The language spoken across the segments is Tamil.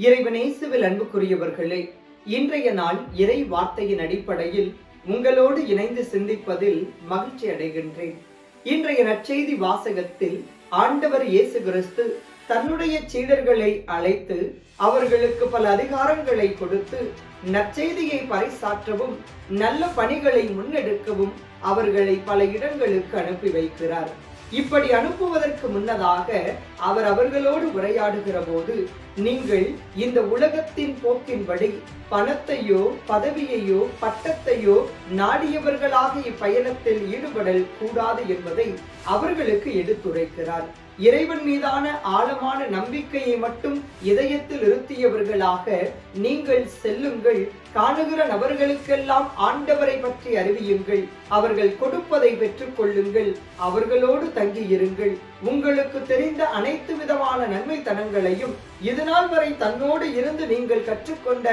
இறைவனேசுவில் அன்புக்குரியவர்களே, இன்றைய நாள் இறை வார்த்தையின் அடிப்படையில் உங்களோடு இணைந்து சிந்திப்பதில் மகிழ்ச்சி அடைகின்றேன். இன்றைய நற்செய்தி வாசகத்தில் ஆண்டவர் இயேசு கிறிஸ்து தன்னுடைய சீடர்களை அழைத்து அவர்களுக்கு பல அதிகாரங்களை கொடுத்து நற்செய்தியை பறைசாற்றவும் நல்ல பணிகளை முன்னெடுக்கவும் அவர்களை பல இடங்களுக்கு அனுப்பி வைக்கிறார். இப்படி அனுப்புவதற்கு முன்னதாக அவர் அவர்களோடு உரையாடுகிற போது, நீங்கள் இந்த உலகத்தின் போக்கின்படி பணத்தையோ பதவியையோ பட்டத்தையோ நாடியவர்களாக இப்பயணத்தில் ஈடுபடல் கூடாது என்பதை அவர்களுக்கு எடுத்துரைக்கிறார். இறைவன் மீதான ஆழமான நம்பிக்கையை மட்டும் இதயத்தில் இருத்தியவர்களாக நீங்கள் செல்லுங்கள், காணுகிற நபர்களுக்கெல்லாம் ஆண்டவரை பற்றி அறிவியுங்கள், அவர்கள் கொடுப்பதை பெற்றுக் கொள்ளுங்கள், அவர்களோடு தங்கியிருங்கள், உங்களுக்கு தெரிந்த அனைத்து விதமான நன்மைத்தனங்களையும் இதுநாள் வரை தன்னோடு இருந்து நீங்கள் கற்றுக்கொண்ட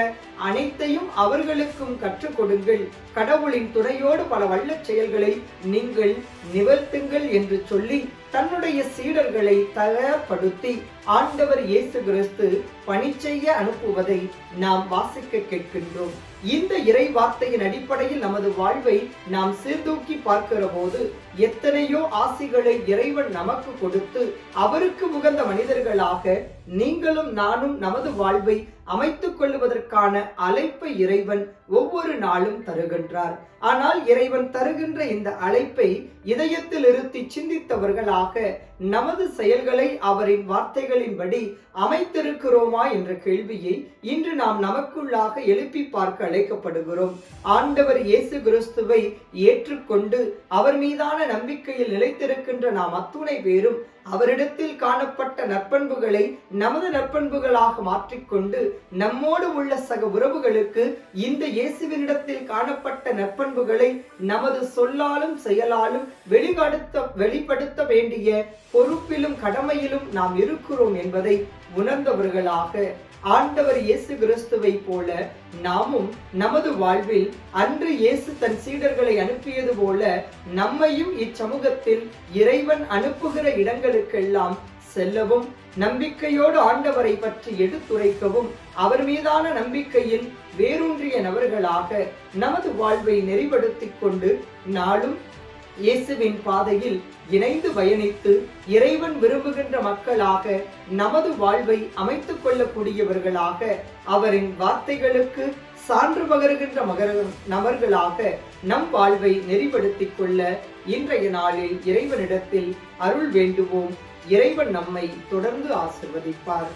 அனைத்தையும் அவர்களுக்கும் கற்றுக் கொடுங்கள், கடவுளின் துணையோடு பல வல்லச் செயல்களை நீங்கள் நிகழ்த்துங்கள் என்று சொல்லி தன்னுடைய சீடர்களை தயார்படுத்தி ஆண்டவர் இயேசு கிறிஸ்து பணி செய்ய அனுப்புவதை நாம் வாசிக்க கேட்கின்றோம். இந்த இறை வார்த்தையின் அடிப்படையில் நமது வாழ்வை நாம் சீர்தூக்கி பார்க்கிற போது எத்தனையோ ஆசிகளை இறைவன் நமக்கு கொடுத்து அவருக்கு உகந்த மனிதர்களாக நீங்களும் நானும் நமது வாழ்வை அமைத்துக் கொள்வதற்கான அழைப்பை இறைவன் ஒவ்வொரு நாளும் தருகின்றார். ஆனால் இறைவன் தருகின்ற இந்த அழைப்பை இதயத்தில் இருத்தி சிந்தித்தவர்களாக நமது செயல்களை அவரின் வார்த்தைகளின்படி அமைத்திருக்கிறோமா என்ற கேள்வியை இன்று நாம் நமக்குள்ளாக எழுப்பி பார்க்க அழைக்கப்படுகிறோம். ஆண்டவர் இயேசு கிறிஸ்துவை ஏற்றுக்கொண்டு அவர் மீதான நம்பிக்கையில் நிலைத்திருக்கின்ற நாம் அத்துணை பேரும் அவரிடத்தில் காணப்பட்ட நற்பண்புகளை நமது நற்பண்புகளாக மாற்றிக்கொண்டு நம்மோடு உள்ள சக உறவுகளுக்கு இந்த இயேசுவினிடத்தில் காணப்பட்ட நற்பண்புகளை நமது சொல்லாலும் செயலாலும் வெளிப்படுத்த வேண்டிய பொறுப்பிலும் கடமையிலும் நாம் இருக்கிறோம் என்பதை உணர்ந்தவர்களாக ஆண்டவர் இயேசு கிறிஸ்துவை போல நாமும் நமது வாழ்வில் அன்று இயேசு தன் சீடர்களை அனுப்பியது போல நம்மையும் இச்சமூகத்தில் இறைவன் அனுப்புகிற இடங்களுக்கெல்லாம் செல்லவும், நம்பிக்கையோடு ஆண்டவரை பற்றி எடுத்துரைக்கவும், அவர் மீதான நம்பிக்கையில் வேரூன்றிய நபர்களாக நமது வாழ்வை நெறிப்படுத்திக் கொண்டு நாளும் இயேசுவின் பாதையில் இணைந்து பயணித்து இறைவன் விரும்புகின்ற மக்களாக நமது வாழ்வை அமைத்துக் கொள்ளக்கூடியவர்களாக அவரின் வார்த்தைகளுக்கு சான்று பகருகின்ற நபர்களாக நம் வாழ்வை நெறிப்படுத்திக் கொள்ள இன்றைய நாளில் இறைவனிடத்தில் அருள் வேண்டுவோம். இறைவன் நம்மை தொடர்ந்து ஆசிர்வதிப்பார்.